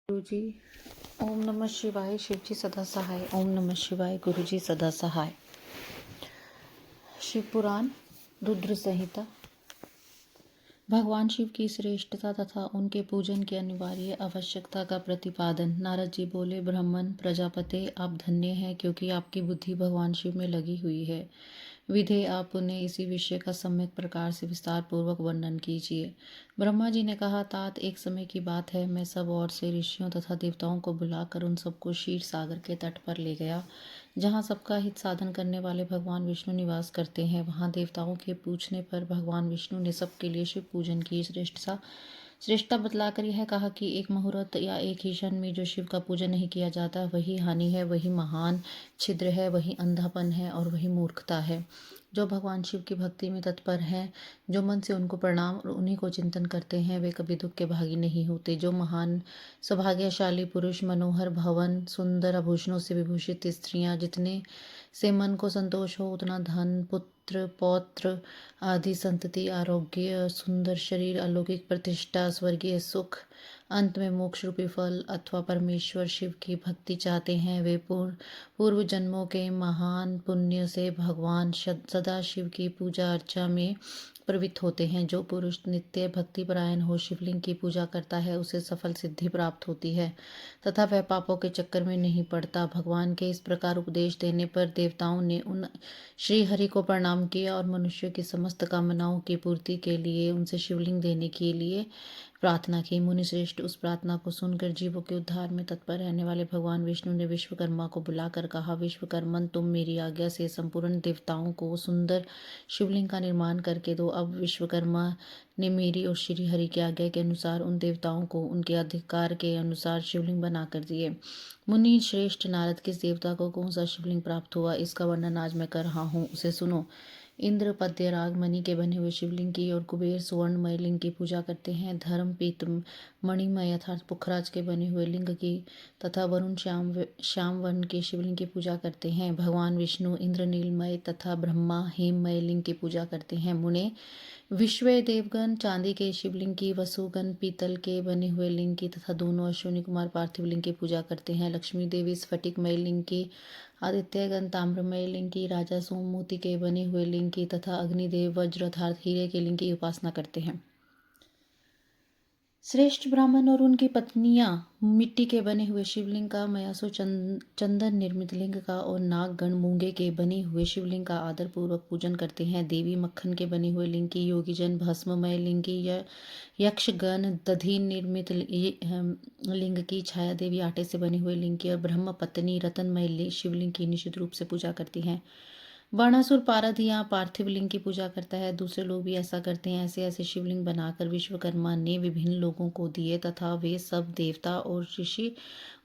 गुरु जी। ओम नमः शिवाय। शिव जी सदा सहाय। ओम नमः शिवाय। गुरु जी सदा सहाय। शिव पुराण रुद्र संहिता। भगवान शिव की श्रेष्ठता तथा उनके पूजन की अनिवार्य आवश्यकता का प्रतिपादन। नारद जी बोले, ब्राह्मण प्रजापते, आप धन्य हैं क्योंकि आपकी बुद्धि भगवान शिव में लगी हुई है। विधे आप उन्हें इसी विषय का सम्यक प्रकार से विस्तार पूर्वक वर्णन कीजिए। ब्रह्मा जी ने कहा, तात एक समय की बात है, मैं सब ओर से ऋषियों तथा देवताओं को बुलाकर उन सबको क्षीर सागर के तट पर ले गया, जहाँ सबका हित साधन करने वाले भगवान विष्णु निवास करते हैं। वहाँ देवताओं के पूछने पर भगवान विष्णु ने सबके लिए शिव पूजन की श्रेष्ठता बतलाकर यह कहा कि एक मुहूर्त या एक ही क्षण में जो शिव का पूजन नहीं किया जाता, वही हानि है, वही महान छिद्र है, वही अंधापन है और वही मूर्खता है। जो भगवान शिव की भक्ति में तत्पर हैं, जो मन से उनको प्रणाम और उन्हीं को चिंतन करते हैं, वे कभी दुख के भागी नहीं होते। जो महान सौभाग्यशाली पुरुष, मनोहर भवन, सुंदर आभूषणों से विभूषित स्त्रियां, जितने से मन को संतोष हो, उतना धन, पुत्र पौत्र आदि संतति, आरोग्य, सुंदर शरीर, अलौकिक प्रतिष्ठा, स्वर्गीय सुख, अंत में मोक्ष रूपी फल अथवा परमेश्वर शिव की भक्ति चाहते हैं, वे पूर्व जन्मों के महान पुण्य से भगवान सदा शिव की पूजा अर्चा में प्रवृत्त होते हैं। जो पुरुष नित्य भक्ति परायण हो शिवलिंग की पूजा करता है, उसे सफल सिद्धि प्राप्त होती है तथा वह पापों के चक्कर में नहीं पड़ता। भगवान के इस प्रकार उपदेश देने पर देवताओं ने उन श्री हरि को प्रणाम किया और मनुष्यों की समस्त कामनाओं की पूर्ति के लिए उनसे शिवलिंग देने के लिए प्रार्थना की। मुनि श्रेष्ठ उस प्रार्थना को सुनकर जीवों के उद्धार में तत्पर रहने वाले भगवान विष्णु ने विश्वकर्मा को बुलाकर कहा, विश्वकर्मन, तुम मेरी आज्ञा से संपूर्ण देवताओं को सुंदर शिवलिंग का निर्माण करके दो। अब विश्वकर्मा ने मेरी और श्री हरि की आज्ञा के अनुसार उन देवताओं को उनके अधिकार के अनुसार शिवलिंग बनाकर दिए। मुनि श्रेष्ठ नारद, किस देवता को कौन सा शिवलिंग प्राप्त हुआ, इसका वर्णन आज मैं कर रहा हूँ, उसे सुनो। इंद्र पद्यराग मणि के बने हुए शिवलिंग की और कुबेर सुवर्णमय लिंग की पूजा करते हैं। धर्म पीत मणिमय अर्थात पुखराज के बने हुए लिंग की तथा वरुण श्याम वर्ण के शिवलिंग की पूजा करते हैं। भगवान विष्णु इंद्र नीलमय तथा ब्रह्मा हेममय लिंग की पूजा करते हैं। मुने विश्व देवगण चांदी के शिवलिंग की, वसुगण पीतल के बने हुए लिंग की तथा दोनों अश्विनी कुमार पार्थिव लिंग की पूजा करते हैं। लक्ष्मी देवी स्फटिकमय लिंग की, आदित्यगण ताम्रमय लिंग की, राजा सोम मोती के बने हुए लिंग की तथा अग्निदेव वज्र अर्थात हीरे के लिंग की उपासना करते हैं। श्रेष्ठ ब्राह्मण और उनकी पत्नियां मिट्टी के बने हुए शिवलिंग का, मयासु चंदन निर्मित लिंग का और नागगण मूंगे के बने हुए शिवलिंग का आदर पूर्वक पूजन करते हैं। देवी मक्खन के बने हुए लिंग की, योगीजन भस्ममय लिंग की, यक्षगण दधि निर्मित लिंग की, छाया देवी आटे से बने हुए लिंग की और ब्रह्म पत्नी रतनमय शिवलिंग की निश्चित रूप से पूजा करती हैं। वर्णासुर पारद यहाँ पार्थिव लिंग की पूजा करता है। दूसरे लोग भी ऐसा करते हैं। ऐसे ऐसे शिवलिंग बनाकर विश्वकर्मा ने विभिन्न लोगों को दिए तथा वे सब देवता और ऋषि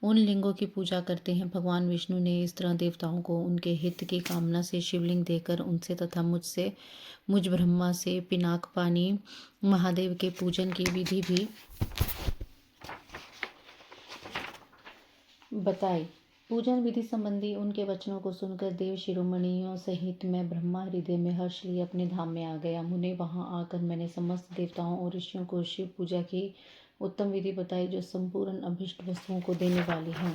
उन लिंगों की पूजा करते हैं। भगवान विष्णु ने इस तरह देवताओं को उनके हित की कामना से शिवलिंग देकर उनसे तथा मुझ ब्रह्मा से पिनाकपानी महादेव के पूजन की विधि भी बताई। पूजन विधि संबंधी उनके वचनों को सुनकर देव शिरोमणियों सहित मैं ब्रह्मा हृदय में हर्ष लिए अपने धाम में आ गया। मुने वहां आकर मैंने समस्त देवताओं और ऋषियों को शिव पूजा की उत्तम विधि बताई, जो संपूर्ण अभिष्ट वस्तुओं को देने वाली है।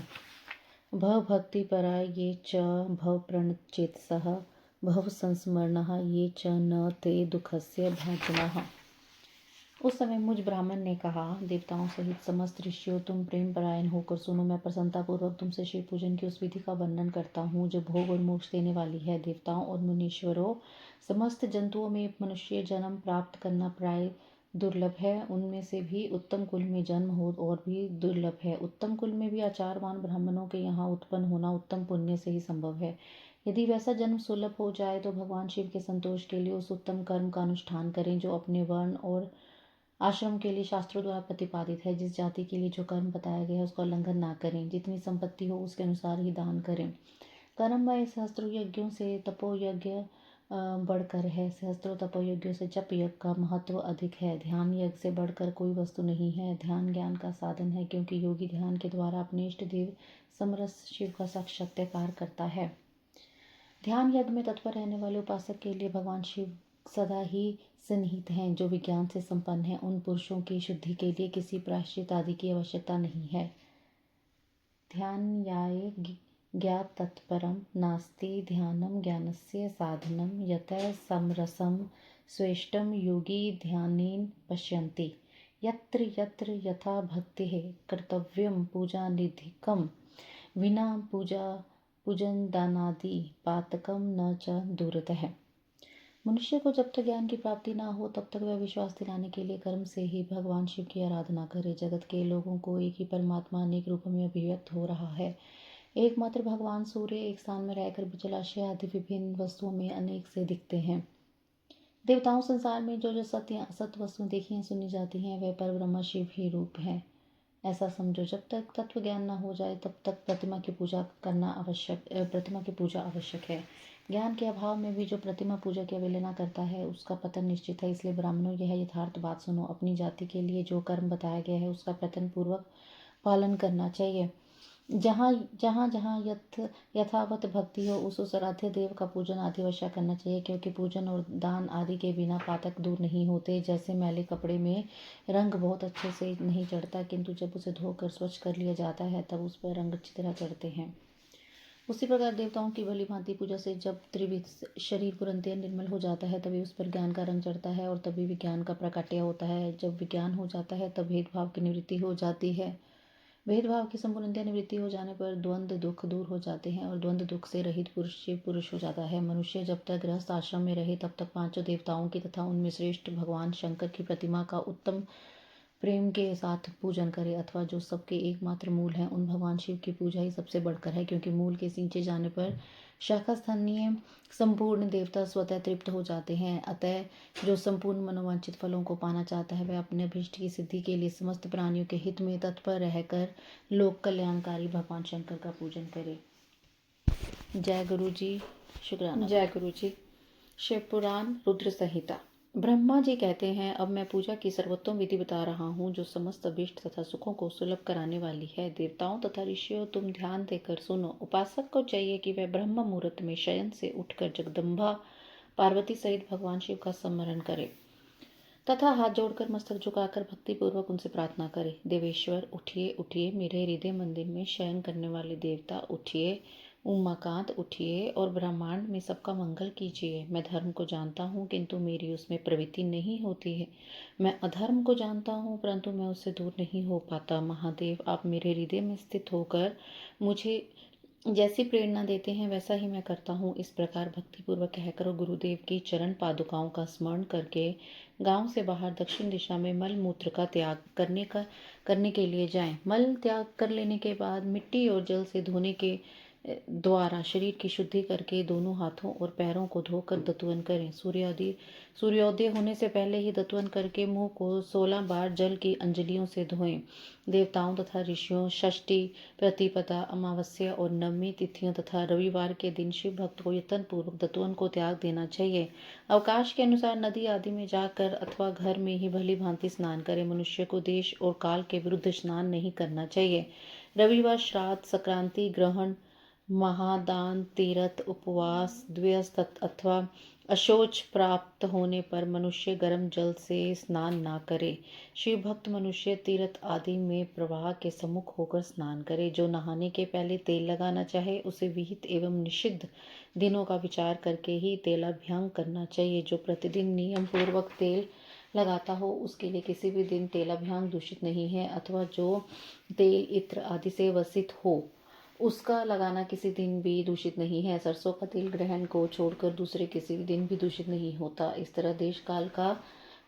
भव भक्ति परा ये च भव प्रणचेतसः भव संस्मरणः ये च न ते दुखस्य भाजनः। उस समय मुझ ब्राह्मण ने कहा, देवताओं सहित समस्त ऋषियों, तुम प्रेम परायण होकर सुनो। मैं प्रसन्नतापूर्वक तुमसे शिव पूजन की उस विधि का वर्णन करता हूँ जो भोग और मोक्ष देने वाली है। देवताओं और मुनीश्वरों, समस्त जंतुओं में मनुष्य जन्म प्राप्त करना प्राय दुर्लभ है। उनमें से भी उत्तम कुल में जन्म हो और भी दुर्लभ है। उत्तम कुल में भी आचारवान ब्राह्मणों के यहाँ उत्पन्न होना उत्तम पुण्य से ही संभव है। यदि वैसा जन्म सुलभ हो जाए तो भगवान शिव के संतोष के लिए उस उत्तम कर्म का अनुष्ठान करें जो अपने वर्ण और आश्रम के लिए शास्त्रों द्वारा प्रतिपादित है। जिस जाति के लिए जो कर्म बताया गया है उसका उल्लंघन ना करें। जितनी संपत्ति हो उसके अनुसार ही दान करें। कर्ममय सहस्त्रों यज्ञों से तपोयज्ञ बढ़कर है। सहस्त्रों तपोयज्ञों से जप यज्ञ का महत्व अधिक है। ध्यान यज्ञ से बढ़कर कोई वस्तु नहीं है। ध्यान ज्ञान का साधन है, क्योंकि योगी ध्यान के द्वारा अपने इष्ट देव समरस शिव का साक्षात्कार करता है। ध्यान यज्ञ में तत्पर रहने वाले उपासक के लिए भगवान शिव सदा ही सन्निहित हैं। जो विज्ञान से संपन्न है, उन पुरुषों की शुद्धि के लिए किसी प्रायश्चित आदि की आवश्यकता नहीं है। ध्यान्याय ज्ञात तत्परम नास्ति ध्यानम ज्ञानस्य साधनम यतः समरसम स्वेष्टम योगी ध्यानेन पश्यन्ति यत्र यत्र यथा भक्तिः कर्तव्यम पूजा निधिकम विना पूजन दानादि पातकम न च दूरतः। मनुष्य को जब तक ज्ञान की प्राप्ति ना हो तब तक वह विश्वास दिलाने के लिए कर्म से ही भगवान शिव की आराधना करे। जगत के लोगों को एक ही परमात्मा अनेक रूपों में अभिव्यक्त हो रहा है। एकमात्र भगवान सूर्य एक स्थान में रहकर जलाशय आदि विभिन्न वस्तुओं में अनेक से दिखते हैं। देवताओं संसार में जो जो सत वस्तुएं देखी सुनी जाती हैं वह पर ब्रह्मा शिव ही रूप है। ऐसा समझो, जब तक तत्व ज्ञान न हो जाए तब तक प्रतिमा की पूजा आवश्यक है। ज्ञान के अभाव में भी जो प्रतिमा पूजा की अवहेलना करता है उसका पतन निश्चित है। इसलिए ब्राह्मणों, यह यथार्थ बात सुनो। अपनी जाति के लिए जो कर्म बताया गया है उसका प्रयत्न पूर्वक पालन करना चाहिए। जहाँ जहाँ यथावत भक्ति हो उस आराध्य देव का पूजन आदि अवश्य करना चाहिए, क्योंकि पूजन और दान आदि के बिना पातक दूर नहीं होते। जैसे मैले कपड़े में रंग बहुत अच्छे से नहीं चढ़ता, किंतु जब उसे धोकर स्वच्छ कर लिया जाता है तब उस पर रंग अच्छी तरह चढ़ते हैं। उसी प्रकार देवताओं की भली भांति पूजा से जब त्रिविध शरीर पूर्णतः निर्मल हो जाता है तभी उस पर ज्ञान का रंग चढ़ता है और तभी विज्ञान का प्रकाट्य होता है। जब विज्ञान हो जाता है तब भेदभाव की निवृत्ति हो जाती है। भेदभाव की संपूर्णतः निवृत्ति हो जाने पर द्वंद्व दुख दूर हो जाते हैं और द्वंद्व दुख से रहित पुरुष हो जाता है। मनुष्य जब तक गृहस्थ आश्रम में रहे तब तक पांचों देवताओं की तथा उनमें श्रेष्ठ भगवान शंकर की प्रतिमा का उत्तम प्रेम के साथ पूजन करे, अथवा जो सबके एकमात्र मूल हैं उन भगवान शिव की पूजा ही सबसे बढ़कर है, क्योंकि मूल के सींचे जाने पर शाखा स्थानीय संपूर्ण देवता स्वतः तृप्त हो जाते हैं। अतः जो संपूर्ण मनोवांछित फलों को पाना चाहता है वह अपने अभीष्ट की सिद्धि के लिए समस्त प्राणियों के हित में तत्पर रहकर लोक कल्याणकारी भगवान शंकर का पूजन करे। जय गुरु जी। शुक्राना। जय गुरु जी। शिव पुराण रुद्र संहिता। ब्रह्मा जी कहते हैं, अब मैं पूजा की सर्वोत्तम विधि बता रहा हूँ जो समस्त अभीष्ट तथा सुखों को सुलभ कराने वाली है। देवताओं तथा ऋषियों, तुम ध्यान देकर सुनो। उपासक को चाहिए कि वह ब्रह्म मुहूर्त में शयन से उठकर जगदम्बा पार्वती सहित भगवान शिव का स्मरण करे तथा हाथ जोड़कर मस्तक झुकाकर भक्तिपूर्वक उनसे प्रार्थना करे। देवेश्वर उठिए उठिए, मेरे हृदय मंदिर में शयन करने वाले देवता उठिए। उमाकांत उठिए और ब्रह्मांड में सबका मंगल कीजिए। मैं धर्म को जानता हूँ किंतु मेरी उसमें प्रवृत्ति नहीं होती है। मैं अधर्म को जानता हूँ परंतु मैं उससे दूर नहीं हो पाता। महादेव, आप मेरे हृदय में स्थित होकर मुझे जैसी प्रेरणा देते हैं वैसा ही मैं करता हूँ। इस प्रकार भक्तिपूर्वक कहकर गुरुदेव की चरण पादुकाओं का स्मरण करके गांव से बाहर दक्षिण दिशा में मल मूत्र का त्याग करने के लिए जाएं। मल त्याग कर लेने के बाद मिट्टी और जल से धोने के द्वारा शरीर की शुद्धि करके दोनों हाथों और पैरों को धोकर दतुवन करें। सूर्योदय होने से पहले ही दतुवन करके मुंह को 16 बार जल की अंजलियों से धोएं। देवताओं तथा ऋषियों, षष्ठी, प्रतिपदा, अमावस्या और नवमी तिथियों तथा रविवार के दिन शिव भक्त को यत्न पूर्वक दतुवन को त्याग देना चाहिए। अवकाश के अनुसार नदी आदि में जाकर अथवा घर में ही भली भांति स्नान करें। मनुष्य को देश और काल के विरुद्ध स्नान नहीं करना चाहिए। रविवार, श्राद्ध, संक्रांति, ग्रहण, महादान, तीर्थ, उपवास, द्व्यस्त अथवा अशौच प्राप्त होने पर मनुष्य गर्म जल से स्नान ना करे। शिव भक्त मनुष्य तीर्थ आदि में प्रवाह के सम्मुख होकर स्नान करे। जो नहाने के पहले तेल लगाना चाहे उसे विहित एवं निषिद्ध दिनों का विचार करके ही तेलाभ्यंग करना चाहिए। जो प्रतिदिन नियम पूर्वक तेल लगाता हो उसके लिए किसी भी दिन तेलाभ्यंग दूषित नहीं है, अथवा जो तेल इत्र आदि से वसित हो उसका लगाना किसी दिन भी दूषित नहीं है। सरसों का तेल ग्रहण को छोड़कर दूसरे किसी दिन भी दूषित नहीं होता। इस तरह देश काल का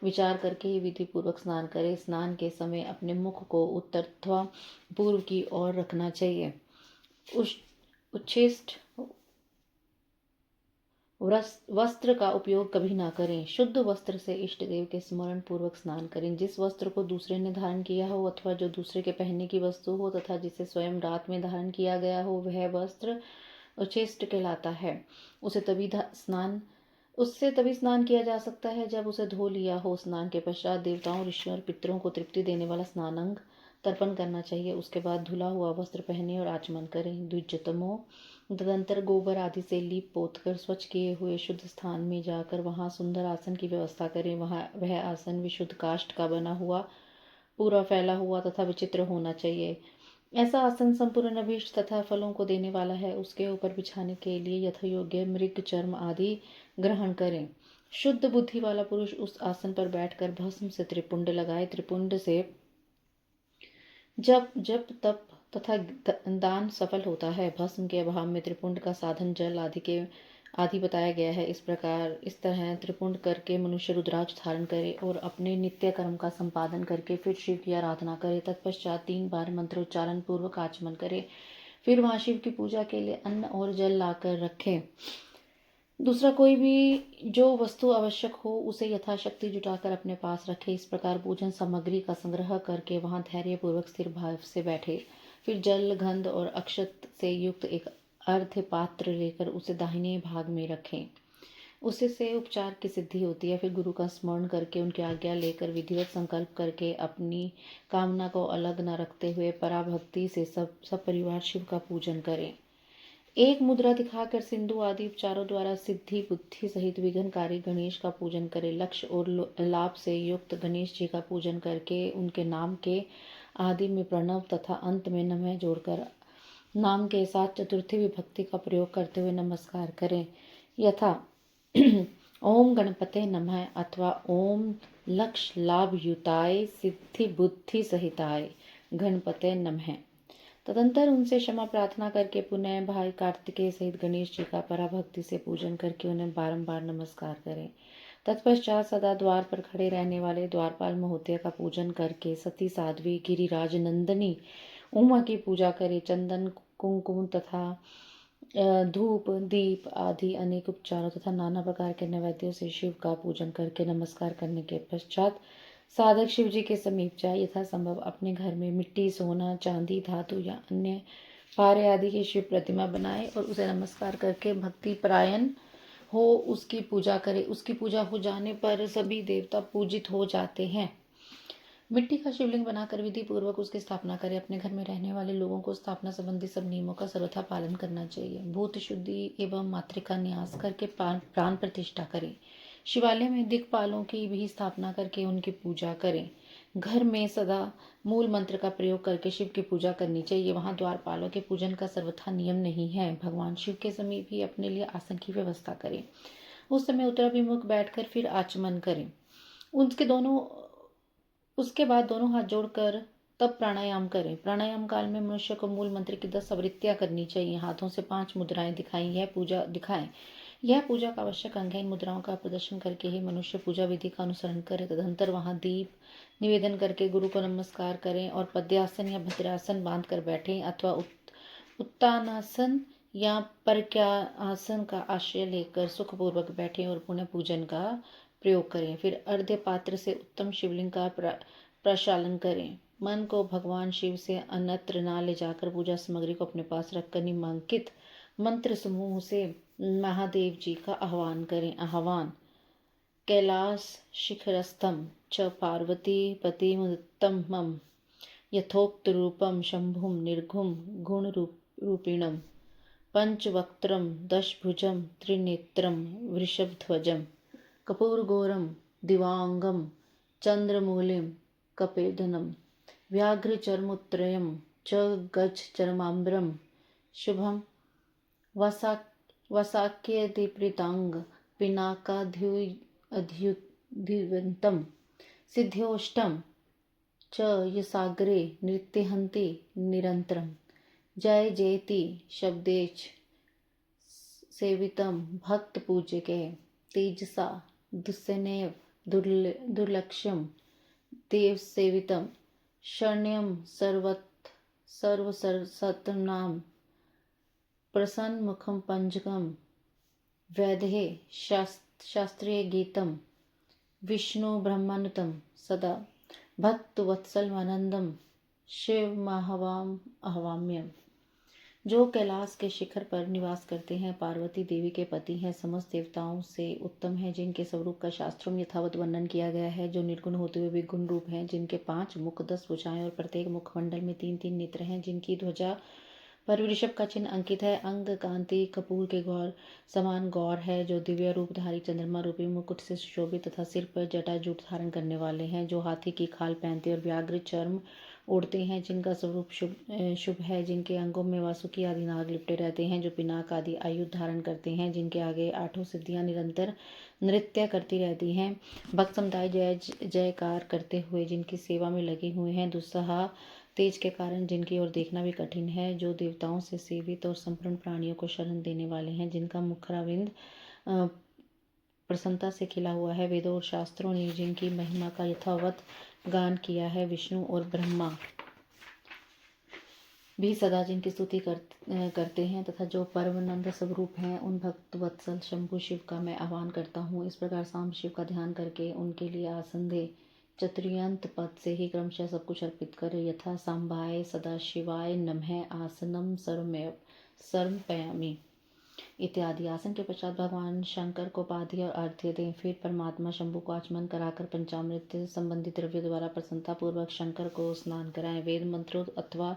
विचार करके ही विधि पूर्वक स्नान करें। स्नान के समय अपने मुख को उत्तर अथवा पूर्व की ओर रखना चाहिए। उच्छिष्ट वस्त्र का उपयोग कभी ना करें। शुद्ध वस्त्र से इष्ट देव के स्मरण पूर्वक स्नान करें। जिस वस्त्र को दूसरे ने धारण किया हो अथवा जो दूसरे के पहनने की वस्तु हो तथा जिसे स्वयं रात में धारण किया गया हो वह वस्त्र उच्छिष्ट कहलाता है। उससे तभी स्नान किया जा सकता है जब उसे धो लिया हो। स्नान के पश्चात देवताओं, ऋषियों और पितरों को तृप्ति देने वाला स्नानांग तर्पण करना चाहिए। उसके बाद धुला हुआ वस्त्र पहने और आचमन करें। द्विजतमो तदंतर गोबर आदि से लीप पोतकर स्वच्छ किए हुए शुद्ध स्थान में जाकर वहां सुंदर आसन की व्यवस्था करें। वह आसन विशुद्ध काष्ठ का बना हुआ, पूरा फैला हुआ तथा विचित्र होना चाहिए। ऐसा आसन संपूर्ण अभीष्ट तथा फलों को देने वाला है। उसके ऊपर बिछाने के लिए यथायोग्य मृग चर्म आदि ग्रहण करें। शुद्ध बुद्धि वाला पुरुष उस आसन पर बैठकर भस्म से त्रिपुंड लगाए। त्रिपुंड से जब जब तप तथा दान सफल होता है। भस्म के अभाव में त्रिपुंड का साधन जल आदि बताया गया है। इस तरह त्रिपुंड करके मनुष्य रुद्राक्ष धारण करे और अपने नित्य कर्म का संपादन करके फिर शिव की आराधना करे। तत्पश्चात 3 बार मंत्रोच्चारण पूर्वक आचमन करे। फिर वहां शिव की पूजा के लिए अन्न और जल लाकर रखे। दूसरा कोई भी जो वस्तु आवश्यक हो उसे यथाशक्ति जुटाकर अपने पास रखे। इस प्रकार पूजन सामग्री का संग्रह करके वहां धैर्यपूर्वक स्थिर भाव से बैठे। फिर जल गंध और अक्षत से युक्त एक अर्ध पात्र लेकर उसे दाहिने भाग में रखें। उसी से उपचार की सिद्धि होती है। फिर गुरु का स्मरण करके उनकी आज्ञा लेकर विधिवत संकल्प करके अपनी कामना को अलग न रखते हुए पराभक्ति से सब परिवार शिव का पूजन करें। एक मुद्रा दिखाकर सिंधु आदि उपचारों द्वारा सिद्धि बुद्धि सहित विघ्नकारी गणेश का पूजन करे। लक्ष्य और लाभ से युक्त गणेश जी का पूजन करके उनके नाम के आदि में प्रणव तथा अंत में नमः जोड़कर नाम के साथ चतुर्थी विभक्ति का प्रयोग करते हुए नमस्कार करें। यथा ओम गणपते नमः अथवा ओम लक्ष्य लाभ युताय सिद्धि बुद्धि सहिताय गणपते नमः। तदंतर उनसे क्षमा प्रार्थना करके पुनः भाई कार्तिकेय सहित गणेश जी का पराभक्ति से पूजन करके उन्हें बारंबार नमस्कार करें। तत्पश्चात सदा द्वार पर खड़े रहने वाले द्वारपाल महोदय का पूजन करके सती साध्वी गिरिराज नंदनी उमा की पूजा करें। चंदन कुंकुम तथा धूप दीप आदि अनेक उपचारों तथा नाना प्रकार के नैवेद्यों से शिव का पूजन करके नमस्कार करने के पश्चात साधक शिव जी के समीप जाए। यथासंभव अपने घर में मिट्टी सोना चांदी धातु या अन्य पारे आदि की शिव प्रतिमा बनाए और उसे नमस्कार करके भक्ति परायण हो उसकी पूजा करे। उसकी पूजा हो जाने पर सभी देवता पूजित हो जाते हैं। मिट्टी का शिवलिंग बनाकर विधि पूर्वक उसकी स्थापना करें। अपने घर में रहने वाले लोगों को स्थापना संबंधी सब नियमों का सर्वथा पालन करना चाहिए। भूत शुद्धि एवं मातृका न्यास करके प्राण प्रतिष्ठा करें। शिवालय में दिक्पालों की भी स्थापना करके उनकी पूजा करें। घर में सदा मूल मंत्र का प्रयोग करके शिव की पूजा करनी चाहिए। वहां द्वारपालों के पूजन का सर्वथा नियम नहीं है। भगवान शिव के समीप ही अपने लिए आसन की व्यवस्था करें। उस समय उत्तराभिमुख बैठकर फिर आचमन करें। उसके बाद दोनों हाथ जोड़कर तब प्राणायाम करें। प्राणायाम काल में मनुष्य को मूल मंत्र की 10 आवृत्तियां करनी चाहिए। हाथों से 5 मुद्राएं दिखाएं। यह पूजा का आवश्यक अंग है। इन मुद्राओं का प्रदर्शन करके ही मनुष्य पूजा विधि का अनुसरण करे। तदंतर वहां दीप निवेदन करके गुरु को नमस्कार करें और पद्यासन या भद्रासन बांध कर बैठें अथवा उत्तानासन या परक्यासन का आश्रय लेकर सुखपूर्वक बैठें और पुनः पूजन का प्रयोग करें। फिर अर्ध्य पात्र से उत्तम शिवलिंग का प्रक्षालन करें। मन को भगवान शिव से अन्यत्र न ले जाकर पूजा सामग्री को अपने पास रखकर निम्नांकित मंत्र समूह से महादेव जी का आह्वान करें। आह्वान कैलास शिखरस्थम च पार्वती पतिमुत्तमम् यथोक्त रूपम शंभुम निर्घुम गुण रूपिणम पंचवक्त्रम दशभुजम त्रिनेत्रम वृषभध्वजम कपूरगौरम दिवांगम चंद्रमौलिम कपेदनम व्याघ्रचर्मोत्त्रयम च गजचर्माम्बरम शुभम वसाक्यदीप्रितांग पिनाकाद्युद्धिवंतम सिद्ध्योष्टम च यसाग्रे नृत्यहन्ति निरन्तरम जय जयति शब्देच सेवितम भक्त पूज्यके तेजसा दुस्सनेव दुर्लक्ष्यम देव सेवितम शरण्यम सर्वसत्नाम प्रसन्न मुखम पंचकम वैदहे शास्त्रीय गीतम विष्णु ब्रह्मानुतम सदा भक्त वत्सलमानंदम शिव महावाम अहवाम्यम। जो कैलाश के शिखर पर निवास करते हैं, पार्वती देवी के पति हैं, समस्त देवताओं से उत्तम हैं, जिनके स्वरूप का शास्त्रों में यथावत वर्णन किया गया है, जो निर्गुण होते हुए भी गुण रूप हैं, जिनके 5 मुख 10 भुजाएं और प्रत्येक मुखमंडल में 3-3 नेत्र हैं, जिनकी ध्वजा पर वृषभ का चिन्ह अंकित है, अंग कांति कपूर के गौर समान गौर है, जो दिव्य रूपधारी चंद्रमा रूपी मुकुट से सुशोभित तथा सिर पर जटा जूट धारण करने वाले हैं, जो हाथी की खाल पहनते और व्याघ्र चर्म उड़ते हैं, जिनका स्वरूप शुभ है, जिनके अंगों में वासुकी आदि नाग लिपटे रहते हैं, जो पिनाक आदि आयुध धारण करते हैं, जिनके आगे 8 सिद्धियां निरंतर नृत्य करती रहती हैं, भक्त समुदाय जय जयकार करते हुए जिनकी सेवा में लगे हुए हैं, दुस्सह तेज के कारण जिनकी ओर देखना भी कठिन है, जो देवताओं से सेवित और संपूर्ण प्राणियों को शरण देने वाले हैं, जिनका मुखराविंद प्रसन्नता से खिला हुआ है, वेदों और शास्त्रों ने जिनकी महिमा का यथावत गान किया है, विष्णु और ब्रह्मा भी सदा जिनकी स्तुति करते हैं, तथा जो परमानंद स्वरूप हैं, उन भक्त वत्सल शंभु शिव का मैं आह्वान करता हूँ। इस प्रकार सांब शिव का ध्यान करके उनके लिए आसन दे, चतुर्यंत पद से ही क्रमशः सब कुछ अर्पित करे। यथा सांबाय सदाशिवाय नमः आसनम सर्मपयामि इत्यादि। आसन के पश्चात भगवान शंकर को पाद्य और अर्घ्य दें। फिर परमात्मा शंभु को आचमन कराकर पंचामृत संबंधी द्रव्य द्वारा प्रसन्नता पूर्वक शंकर को स्नान कराएं। वेद मंत्रों अथवा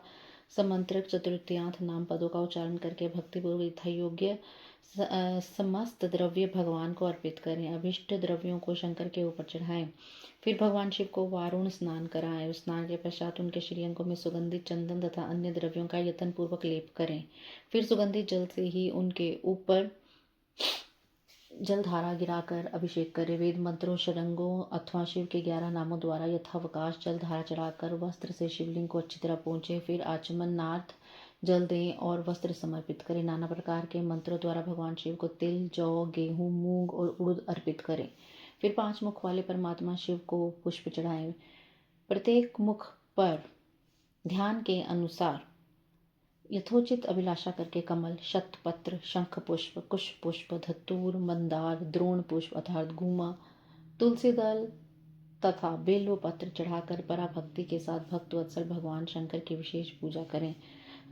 समंत्रक चतुर्थ्यांश नाम पदों का उच्चारण करके भक्तिपूर्वक यथायोग्य समस्त द्रव्य भगवान को अर्पित करें। अभिष्ट द्रव्यों को शंकर के ऊपर चढ़ाएं। फिर भगवान शिव को वारुण स्नान कराएं। स्नान के पश्चात उनके श्रीअंगों में सुगंधित चंदन तथा अन्य द्रव्यों का यत्न पूर्वक लेप करें। फिर सुगंधित जल से ही उनके ऊपर जलधारा गिराकर अभिषेक करें। वेद मंत्रों षडंगों अथवा शिव के 11 नामों द्वारा यथावकाश जलधारा चढ़ाकर वस्त्र से शिवलिंग को अच्छी तरह पोंछें। फिर आचमनार्थ जल दें और वस्त्र समर्पित करें। नाना प्रकार के मंत्रों द्वारा भगवान शिव को तिल, जौ, गेहूं, मूंग और उड़द अर्पित करें। फिर 5 मुख वाले परमात्मा शिव को पुष्प चढ़ाएं। प्रत्येक मुख पर ध्यान के अनुसार यथोचित अभिलाषा करके कमल, शतपत्र, शंख पुष्प, कुश पुष्प, धतूर, मंदार, द्रोण पुष्प अर्थात घूमा, तुलसी दल तथा बेलो पत्र चढ़ाकर पराभक्ति के साथ भक्त वत्सल भगवान शंकर की विशेष पूजा करें।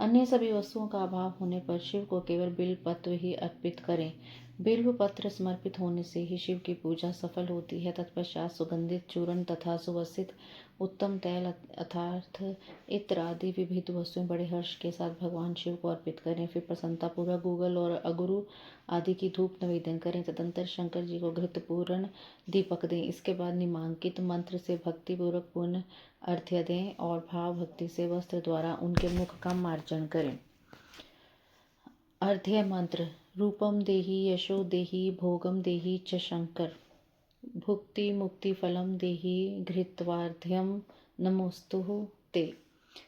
अन्य सभी वस्तुओं का अभाव होने पर शिव को केवल बिल्व पत्र ही अर्पित करें। बिल्व पत्र समर्पित होने से ही शिव की पूजा सफल होती है। तत्पश्चात सुगंधित चूर्ण तथा सुवसित उत्तम तैल अर्थात इत्र आदि विविध वस्तुएं बड़े हर्ष के साथ भगवान शिव को अर्पित करें। फिर प्रसन्नतापूर्वक गूगल और अगुरु आदि की धूप निवेदन करें। तदंतर शंकर जी को घृतपूर्ण दीपक दें। इसके बाद निमांकित मंत्र से भक्तिपूर्वक पुण्य अर्घ्य दें और भाव भक्ति से वस्त्र द्वारा उनके मुख का मार्जन करें। अर्घ्य मंत्र: रूपम देहि यशो देहि भोगम देहि च शंकर, भुक्ति मुक्ति फलम देहि घृतवार्ध्यम नमोस्तुः ते।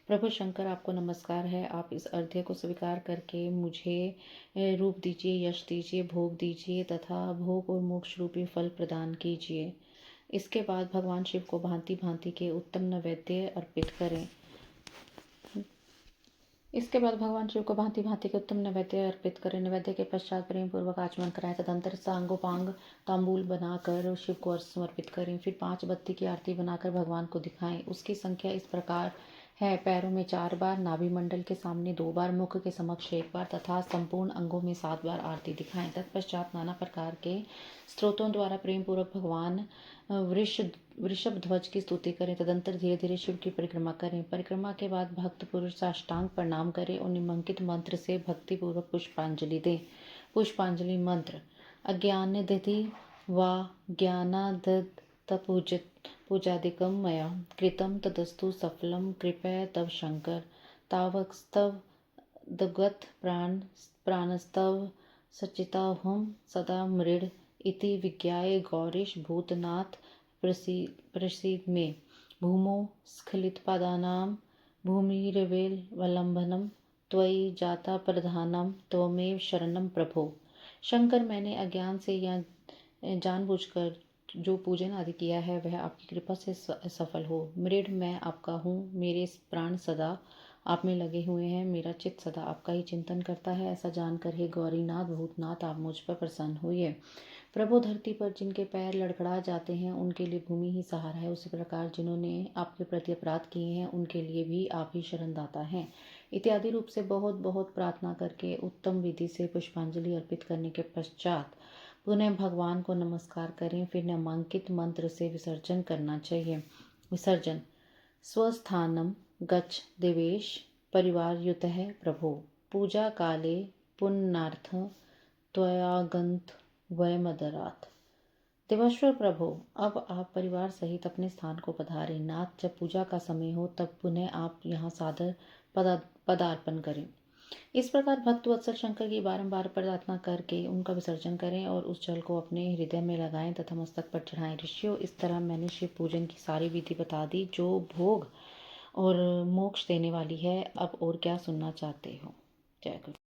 प्रभु शंकर, आपको नमस्कार है। आप इस अर्घ्य को स्वीकार करके मुझे रूप दीजिए, यश दीजिए, भोग दीजिए तथा भोग और मोक्ष रूपी फल प्रदान कीजिए। इसके बाद भगवान शिव को भांति भांति के उत्तम नैवेद्य अर्पित करें। नैवेद्य के पश्चात प्रेम पूर्वक आचमन कराएं। तदंतर सांगोपांग तांबूल बनाकर शिव को समर्पित करें। फिर 5 बत्ती की आरती बनाकर भगवान को दिखाएं। उसकी संख्या इस प्रकार है: पैरों में 4 बार, नाभि मंडल के सामने 2 बार, मुख के समक्ष 1 बार तथा संपूर्ण अंगों में 7 बार आरती दिखाएं। तत्पश्चात नाना प्रकार के स्तोत्रों द्वारा प्रेम पूर्वक भगवान वृषभ ध्वज की स्तुति करें। तदंतर धीरे धीरे शिव की परिक्रमा करें। परिक्रमा के बाद भक्त पुरुष साष्टांग प्रणाम करें और निम्नलिखित मंत्र से भक्ति पूर्वक पुष्पांजलि दें। पुष्पांजलि मंत्र: अज्ञानदधि वा ज्ञानादत पूजादिकं मया कृतं तदस्तु सफलं कृपया तव शंकर, तावकस्तव दगत प्राणस्तव सचिताहं सदा मृड इति विज्ञाय गौरीश भूतनाथ प्रसीद मे। भूमौ स्खलितपादानां भूमिरिवेलम्बनं त्वयि जाता प्रधानम त्वमेव शरणं प्रभो। शंकर, मैंने अज्ञान से या जानबूझकर जो पूजन आदि किया है वह आपकी कृपा से सफल हो। मृड, मैं आपका हूँ। मेरे प्राण सदा आप में लगे हुए हैं। मेरा चित्त सदा आपका ही चिंतन करता है। ऐसा जानकर हे गौरीनाथ भूतनाथ, आप मुझ पर प्रसन्न हुए। प्रभु, धरती पर जिनके पैर लड़खड़ा जाते हैं उनके लिए भूमि ही सहारा है। उसी प्रकार जिन्होंने आपके प्रति अपराध किए हैं उनके लिए भी आप ही शरणदाता हैं। इत्यादि रूप से बहुत बहुत प्रार्थना करके उत्तम विधि से पुष्पांजलि अर्पित करने के पश्चात पुनः भगवान को नमस्कार करें। फिर नामांकित मंत्र से विसर्जन करना चाहिए। विसर्जन: स्वस्थानम गच्छ देवेश परिवारयुतः प्रभो, पूजा काले पुण्यार्थ त्वयागंत वयमदरात्। देवाश्वर प्रभु, अब आप परिवार सहित अपने स्थान को पधारें। नाथ, जब पूजा का समय हो तब पुनः आप यहाँ सादर पदार्पण करें। इस प्रकार भक्त वत्सल शंकर की बारंबार प्रार्थना करके उनका विसर्जन करें और उस जल को अपने हृदय में लगाएं तथा मस्तक पर चढ़ाएं। ऋषियों, इस तरह मैंने शिव पूजन की सारी विधि बता दी, जो भोग और मोक्ष देने वाली है। अब और क्या सुनना चाहते हो? जय गुरु।